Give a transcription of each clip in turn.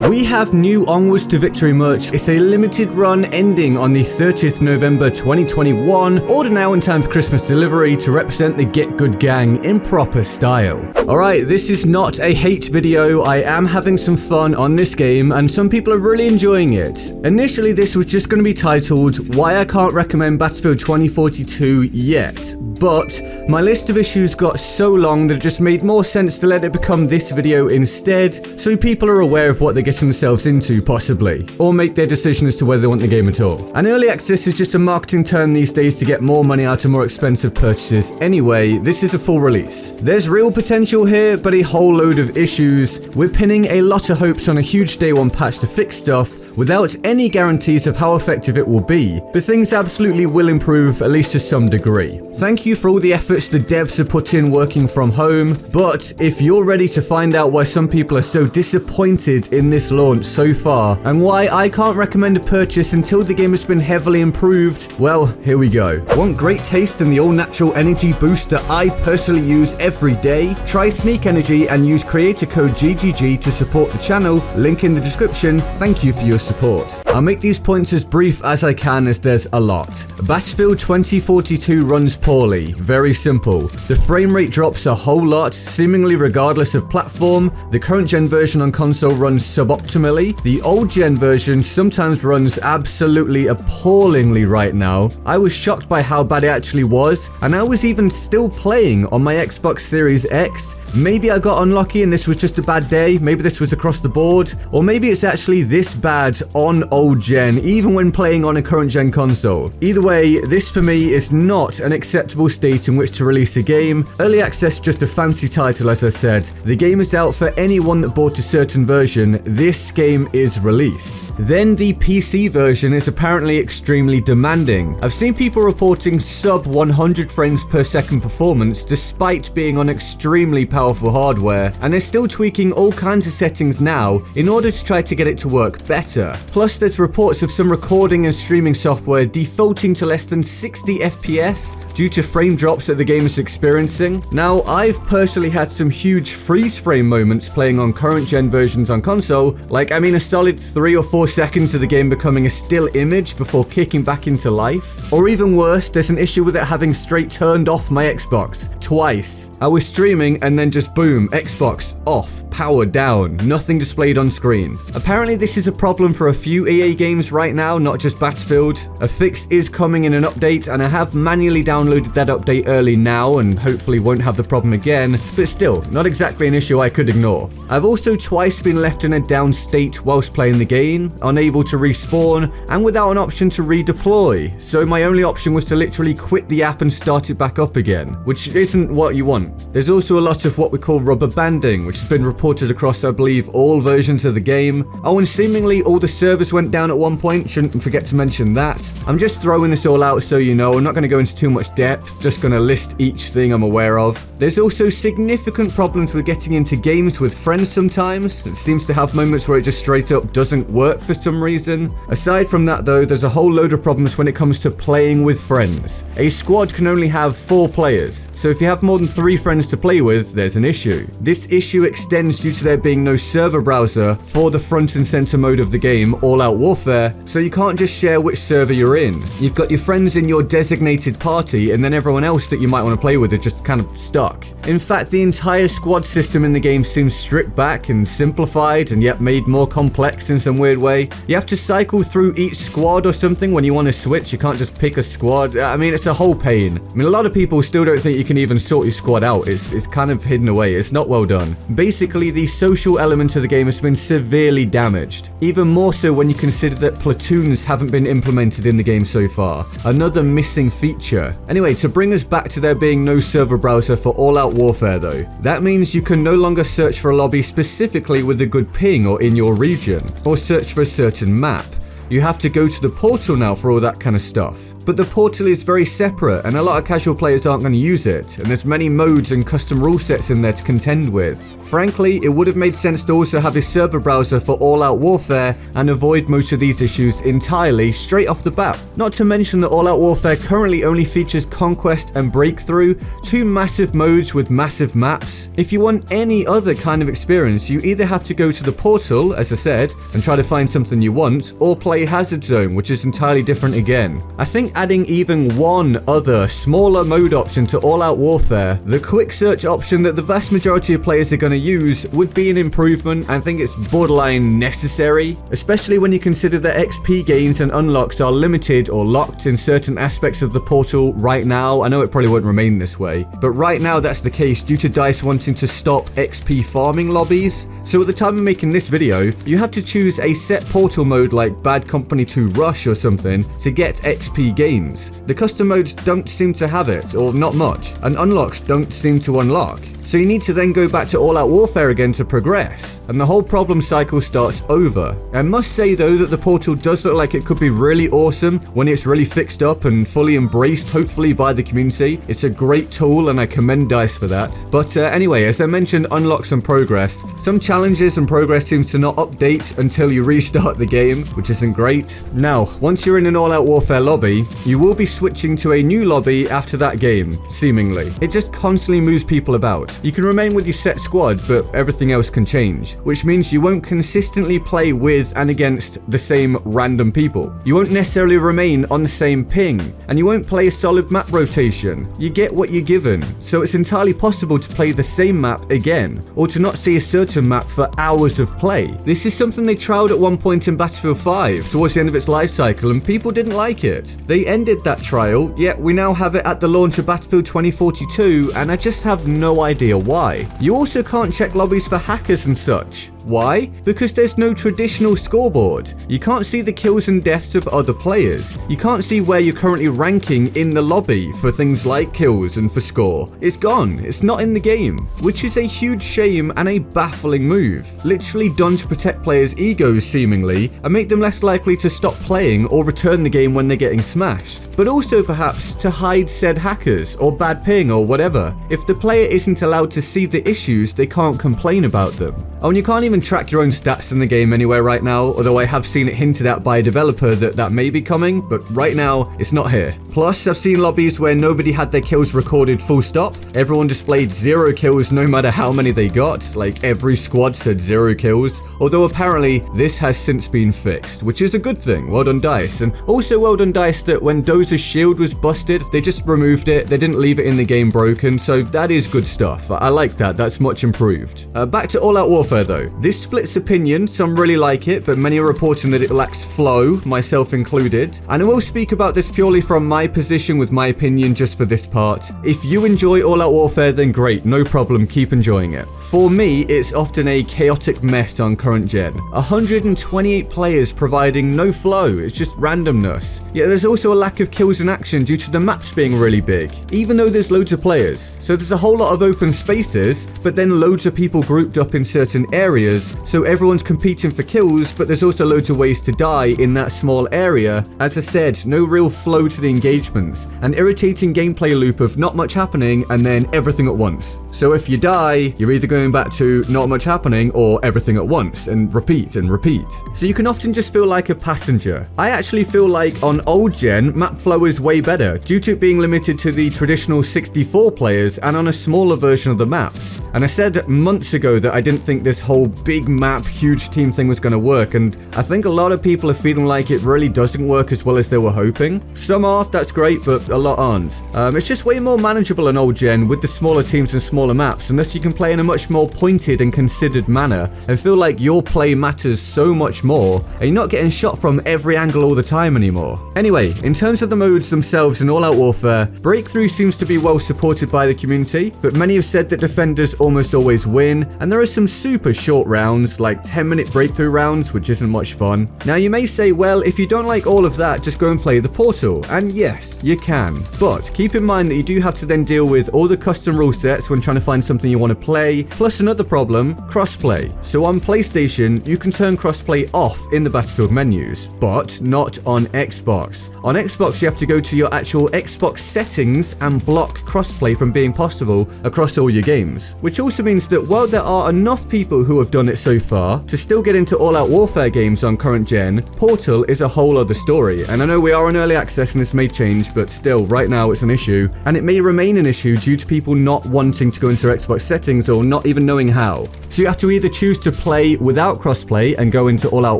We have new Onwards to Victory merch. It's a limited run ending on the 30th November 2021. Order now in time for Christmas delivery to represent the Get Good gang in proper style. Alright, this is not a hate video. I am having some fun on this game and some people are really enjoying it. Initially this was just going to be titled Why I Can't Recommend Battlefield 2042 Yet, but my list of issues got so long that it just made more sense to let it become this video instead, so people are aware of what they're getting themselves into, possibly, or make their decision as to whether they want the game at all. And early access is just a marketing term these days to get more money out of more expensive purchases. Anyway, this is a full release. There's real potential here, but a whole load of issues. We're pinning a lot of hopes on a huge day one patch to fix stuff, without any guarantees of how effective it will be, but things absolutely will improve, at least to some degree. Thank you for all the efforts the devs have put in working from home, but if you're ready to find out why some people are so disappointed in this launch so far, and why I can't recommend a purchase until the game has been heavily improved, well, here we go. Want great taste and the all-natural energy boost that I personally use every day? Try Sneak Energy and use creator code GGG to support the channel, link in the description. Thank you for your support. I'll make these points as brief as I can as there's a lot. Battlefield 2042 runs poorly. Very simple. The frame rate drops a whole lot, seemingly regardless of platform. The current gen version on console runs suboptimally. The old gen version sometimes runs absolutely appallingly right now. I was shocked by how bad it actually was, and I was even still playing on my Xbox Series X. Maybe I got unlucky and this was just a bad day, maybe this was across the board, or maybe it's actually this bad on old gen, even when playing on a current gen console. Either way, this for me is not an acceptable state in which to release a game. Early access just a fancy title, as I said. The game is out for anyone that bought a certain version. This game is released. Then the PC version is apparently extremely demanding. I've seen people reporting sub 100 frames per second performance despite being on extremely powerful hardware, and they're still tweaking all kinds of settings now in order to try to get it to work better. Plus there's reports of some recording and streaming software defaulting to less than 60 FPS due to frame drops that the game is experiencing. Now I've personally had some huge freeze frame moments playing on current gen versions on console, like a solid 3 or 4 seconds of the game becoming a still image before kicking back into life. Or even worse, there's an issue with it having straight turned off my Xbox twice. I was streaming and then just boom, Xbox off, power down, nothing displayed on screen. Apparently this is a problem for a few EA games right now, not just Battlefield. A fix is coming in an update, and I have manually downloaded that update early now and hopefully won't have the problem again, but still, not exactly an issue I could ignore. I've also twice been left in a down state whilst playing the game, unable to respawn, and without an option to redeploy, so my only option was to literally quit the app and start it back up again, which isn't what you want. There's also a lot of what we call rubber banding, which has been reported across, I believe, all versions of the game. Oh, and seemingly all the servers went down at one point, shouldn't forget to mention that. I'm just throwing this all out so you know, I'm not going to go into too much depth, just going to list each thing I'm aware of. There's also significant problems with getting into games with friends sometimes. It seems to have moments where it just straight up doesn't work for some reason. Aside from that though, there's a whole load of problems when it comes to playing with friends. A squad can only have 4 players, so if you have more than 3 friends to play with, there's an issue. This issue extends due to there being no server browser for the front and center mode of the game, All Out Warfare, so you can't just share which server you're in. You've got your friends in your designated party, and then everyone else that you might want to play with are just kind of stuck. In fact, the entire squad system in the game seems stripped back and simplified, and yet made more complex in some weird way. You have to cycle through each squad or something when you want to switch. You can't just pick a squad. It's a whole pain. A lot of people still don't think you can even sort your squad out. It's kind of hidden away. It's not well done. Basically, the social element of the game has been severely damaged. Even more so when you consider that platoons haven't been implemented in the game so far. Another missing feature. Anyway, to bring us back to there being no server browser for All Out Warfare though, that means you can no longer search for a lobby specifically with a good ping or in your region, or search for a certain map. You have to go to the portal now for all that kind of stuff. but the portal is very separate and a lot of casual players aren't going to use it, and there's many modes and custom rule sets in there to contend with. Frankly, it would have made sense to also have a server browser for all-out warfare and avoid most of these issues entirely straight off the bat. Not to mention that all-out warfare currently only features Conquest and Breakthrough, two massive modes with massive maps. If you want any other kind of experience, you either have to go to the portal, as I said, and try to find something you want, or play Hazard Zone, which is entirely different again. I think adding even one other smaller mode option to all-out warfare, the quick search option that the vast majority of players are going to use, would be an improvement. I think it's borderline necessary, especially when you consider that XP gains and unlocks are limited or locked in certain aspects of the portal right now. I know it probably won't remain this way, but right now that's the case due to DICE wanting to stop XP farming lobbies. So at the time of making this video, you have to choose a set portal mode like Bad Company 2 Rush or something to get XP gains. The custom modes don't seem to have it, or not much, and unlocks don't seem to unlock. So you need to then go back to all-out warfare again to progress, and the whole problem cycle starts over. I must say though that the portal does look like it could be really awesome when it's really fixed up and fully embraced, hopefully, by the community. It's a great tool and I commend DICE for that. But anyway, as I mentioned, unlocks and progress. Some challenges and progress seems to not update until you restart the game, which isn't great. Now, once you're in an all-out warfare lobby, you will be switching to a new lobby after that game, seemingly. It just constantly moves people about. You can remain with your set squad, but everything else can change, which means you won't consistently play with and against the same random people. You won't necessarily remain on the same ping, and you won't play a solid map rotation. You get what you're given, so it's entirely possible to play the same map again, or to not see a certain map for hours of play. This is something they trialed at one point in Battlefield 5, towards the end of its life cycle, and people didn't like it. They ended that trial, yet we now have it at the launch of Battlefield 2042, and I just have no idea why. You also can't check lobbies for hackers and such. Why? Because there's no traditional scoreboard. You can't see the kills and deaths of other players. You can't see where you're currently ranking in the lobby for things like kills and for score. It's gone. It's not in the game, which is a huge shame and a baffling move. Literally done to protect players' egos seemingly and make them less likely to stop playing or return the game when they're getting smashed. But also perhaps to hide said hackers or bad ping or whatever. If the player isn't allowed to see the issues, they can't complain about them. Oh, and you can't even track your own stats in the game anywhere right now, although I have seen it hinted at by a developer that may be coming, but right now it's not here. Plus, I've seen lobbies where nobody had their kills recorded full stop. Everyone displayed 0 kills no matter how many they got, like every squad said 0 kills, although apparently this has since been fixed, which is a good thing. Well done DICE, and also well done DICE that when Dozer's shield was busted, they just removed it, they didn't leave it in the game broken, so that is good stuff. I like that, that's much improved. Back to all-out warfare though. This splits opinion, some really like it, but many are reporting that it lacks flow, myself included, and I will speak about this purely from my position with my opinion just for this part. If you enjoy all-out warfare, then great, no problem, keep enjoying it. For me, it's often a chaotic mess on current gen. 128 players providing no flow, it's just randomness. Yet there's also a lack of kills and action due to the maps being really big, even though there's loads of players. So there's a whole lot of open spaces, but then loads of people grouped up in certain areas, so everyone's competing for kills, but there's also loads of ways to die in that small area. As I said, no real flow to the engagements, an irritating gameplay loop of not much happening and then everything at once. So if you die, you're either going back to not much happening or everything at once, and repeat and repeat. So you can often just feel like a passenger. I actually feel like on old gen, map flow is way better, due to it being limited to the traditional 64 players and on a smaller version of the maps. And I said months ago that I didn't think this whole big map, huge team thing was going to work, and I think a lot of people are feeling like it really doesn't work as well as they were hoping. Some are, that's great, but a lot aren't. It's just way more manageable in old gen with the smaller teams and smaller maps, and thus you can play in a much more pointed and considered manner and feel like your play matters so much more, and you're not getting shot from every angle all the time anymore. Anyway, in terms of the modes themselves in all-out warfare, Breakthrough seems to be well supported by the community, but many have said that defenders almost always win, and there are some super short short rounds, like 10-minute breakthrough rounds, which isn't much fun. Now you may say, well, if you don't like all of that, just go and play the Portal. And yes, you can. But keep in mind that you do have to then deal with all the custom rule sets when trying to find something you want to play, plus another problem, crossplay. So on PlayStation, you can turn crossplay off in the Battlefield menus, but not on Xbox. On Xbox, you have to go to your actual Xbox settings and block crossplay from being possible across all your games. Which also means that while there are enough people who have done it so far to still get into all-out warfare games on current gen, Portal is a whole other story. And I know we are in early access and this may change, but still, right now it's an issue. And it may remain an issue due to people not wanting to go into their Xbox settings or not even knowing how. So you have to either choose to play without crossplay and go into all-out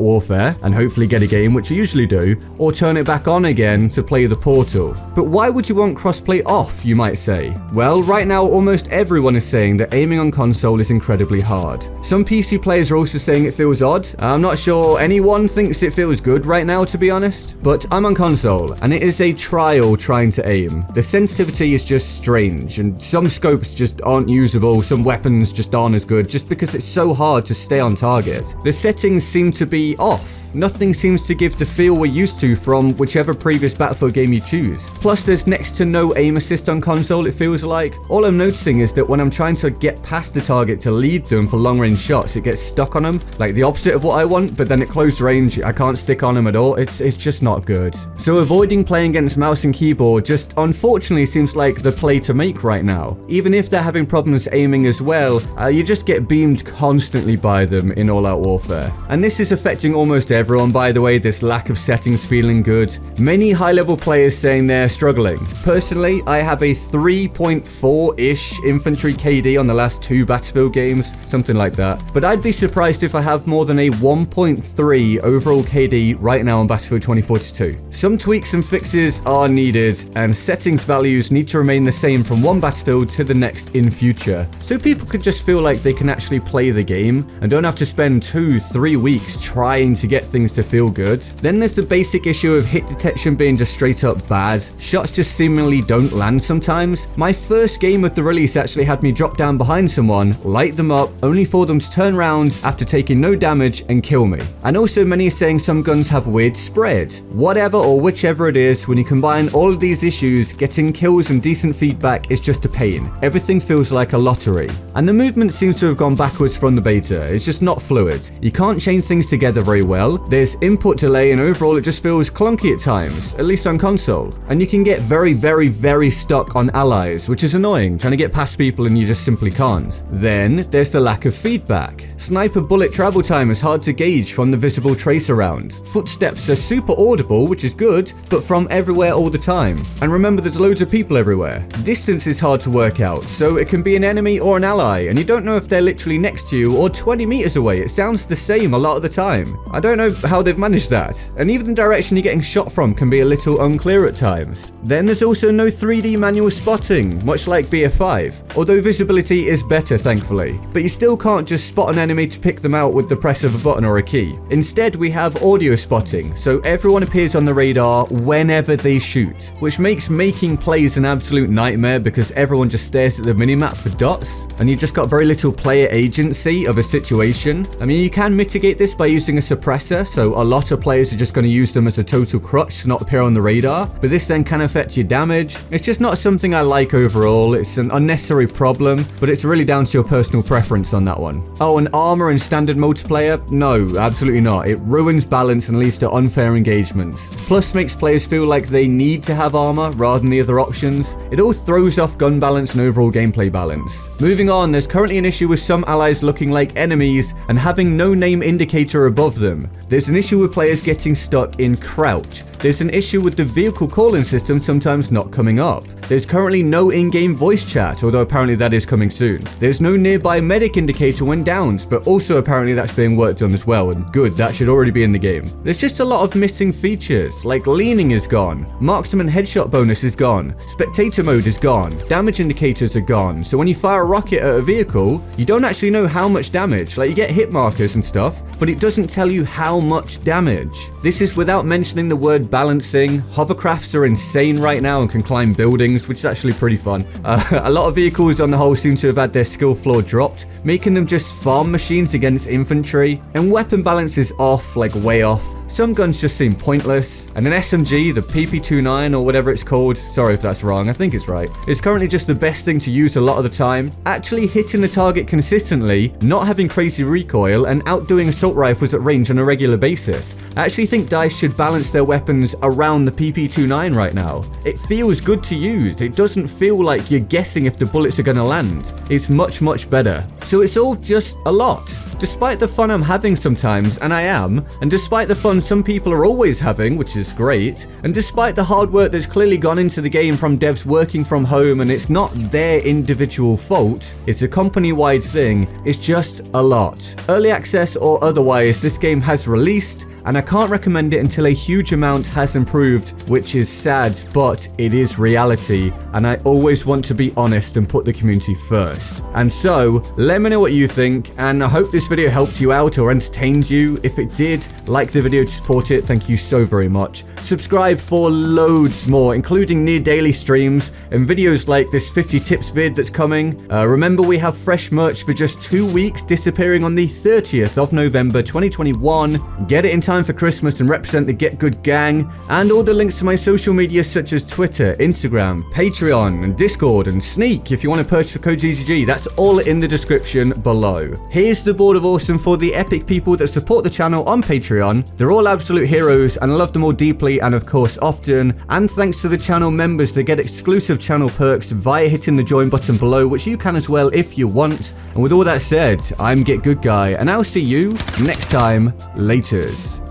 warfare and hopefully get a game, which you usually do, or turn it back on again to play the Portal. But why would you want crossplay off, you might say? Well, right now almost everyone is saying that aiming on console is incredibly hard. Some PC players are also saying it feels odd. I'm not sure anyone thinks it feels good right now, to be honest, but I'm on console and it is a trial trying to aim. The sensitivity is just strange and some scopes just aren't usable, some weapons just aren't as good just because it's so hard to stay on target. The settings seem to be off. Nothing seems to give the feel we're used to from whichever previous Battlefield game you choose. Plus there's next to no aim assist on console, it feels like. All I'm noticing is that when I'm trying to get past the target to lead them for long range shots, it gets stuck on them, like the opposite of what I want, but then at close range I can't stick on them at all. It's just not good. So avoiding playing against mouse and keyboard just unfortunately seems like the play to make right now. Even if they're having problems aiming as well, you just get beamed constantly by them in all-out warfare. And this is affecting almost everyone, by the way, this lack of settings feeling good. Many high-level players saying they're struggling. Personally, I have a 3.4-ish infantry KD on the last 2 Battlefield games, something like that. But I'd be surprised if I have more than a 1.3 overall KD right now on Battlefield 2042. Some tweaks and fixes are needed, and settings values need to remain the same from one Battlefield to the next in future, so people could just feel like they can actually play the game and don't have to spend 2-3 weeks trying to get things to feel good. Then there's the basic issue of hit detection being just straight up bad. Shots just seemingly don't land sometimes. My first game of the release actually had me drop down behind someone, light them up, only for them to turn around after taking no damage and kill me. And also many are saying some guns have weird spread. Whatever or whichever it is, when you combine all of these issues, getting kills and decent feedback is just a pain. Everything feels like a lottery. And the movement seems to have gone backwards from the beta. It's just not fluid. You can't chain things together very well. There's input delay and overall it just feels clunky at times, at least on console. And you can get very stuck on allies, which is annoying, trying to get past people and you just simply can't. Then there's the lack of feedback. Sniper bullet travel time is hard to gauge from the visible trace around. Footsteps are super audible, which is good, but from everywhere all the time. And remember, there's loads of people everywhere. Distance is hard to work out, so it can be an enemy or an ally, and you don't know if they're literally next to you or 20 meters away. It sounds the same a lot of the time. I don't know how they've managed that. And even the direction you're getting shot from can be a little unclear at times. Then there's also no 3D manual spotting, much like BF5, although visibility is better thankfully. But you still can't just spot an enemy to pick them out with the press of a button or a key. Instead, we have audio spotting, so everyone appears on the radar whenever they shoot, which makes making plays an absolute nightmare because everyone just stares at the minimap for dots, and you just got very little player agency of a situation. I mean, you can mitigate this by using a suppressor, so a lot of players are just going to use them as a total crutch to not appear on the radar, but this then can affect your damage. It's just not something I like overall. It's an unnecessary problem, but it's really down to your personal preference on that one. Oh, and armor in standard multiplayer? No, absolutely not. It ruins balance and leads to unfair engagements. Plus makes players feel like they need to have armor rather than the other options. It all throws off gun balance and overall gameplay balance. Moving on, there's currently an issue with some allies looking like enemies and having no name indicator above them. There's an issue with players getting stuck in crouch. There's an issue with the vehicle calling system sometimes not coming up. There's currently no in-game voice chat, although apparently that is coming soon. There's no nearby medic indicator when downed, but also apparently that's being worked on as well, and good, that should already be in the game. There's just a lot of missing features, like leaning is gone, marksman headshot bonus is gone, spectator mode is gone, damage indicators are gone, so when you fire a rocket at a vehicle, you don't actually know how much damage, like you get hit markers and stuff, but it doesn't tell you how much damage. This is without mentioning the word balancing. Hovercrafts are insane right now and can climb buildings things, which is actually pretty fun. A lot of vehicles on the whole seem to have had their skill floor dropped, making them just farm machines against infantry, and weapon balance is off, like way off. Some guns just seem pointless, and an SMG, the PP29 or whatever it's called, sorry if that's wrong, I think it's right, is currently just the best thing to use a lot of the time. Actually hitting the target consistently, not having crazy recoil, and outdoing assault rifles at range on a regular basis. I actually think DICE should balance their weapons around the PP29 right now. It feels good to use, it doesn't feel like you're guessing if the bullets are gonna land. It's much better. So it's all just a lot. Despite the fun I'm having sometimes, and I am, and despite the fun some people are always having, which is great, and despite the hard work that's clearly gone into the game from devs working from home and it's not their individual fault, it's a company-wide thing, it's just a lot. Early access or otherwise, this game has released, and I can't recommend it until a huge amount has improved, which is sad, but it is reality, and I always want to be honest and put the community first. And so, let me know what you think, and I hope this video helped you out or entertained you. If it did, like the video to support it, thank you so very much. Subscribe for loads more, including near daily streams and videos like this 50 tips vid that's coming. Remember, we have fresh merch for just 2 weeks, disappearing on the 30th of November 2021. Get it in time for Christmas and represent the Get Good gang, and all the links to my social media such as Twitter, Instagram, Patreon, and Discord, and Sneak if you want to purchase the code GGG. That's all in the description below. Here's the board of awesome for the epic people that support the channel on Patreon. They're all absolute heroes, and I love them all deeply and of course often. And thanks to the channel members that get exclusive channel perks via hitting the join button below, which you can as well if you want. And with all that said, I'm GetGoodGuy, and I'll see you next time. Laters.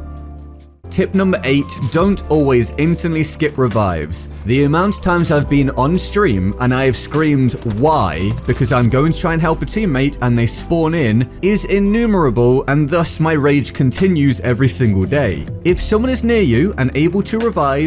Tip number 8, don't always instantly skip revives. The amount of times I've been on stream and I have screamed why because I'm going to try and help a teammate and they spawn in is innumerable, and thus my rage continues every single day. If someone is near you and able to revive,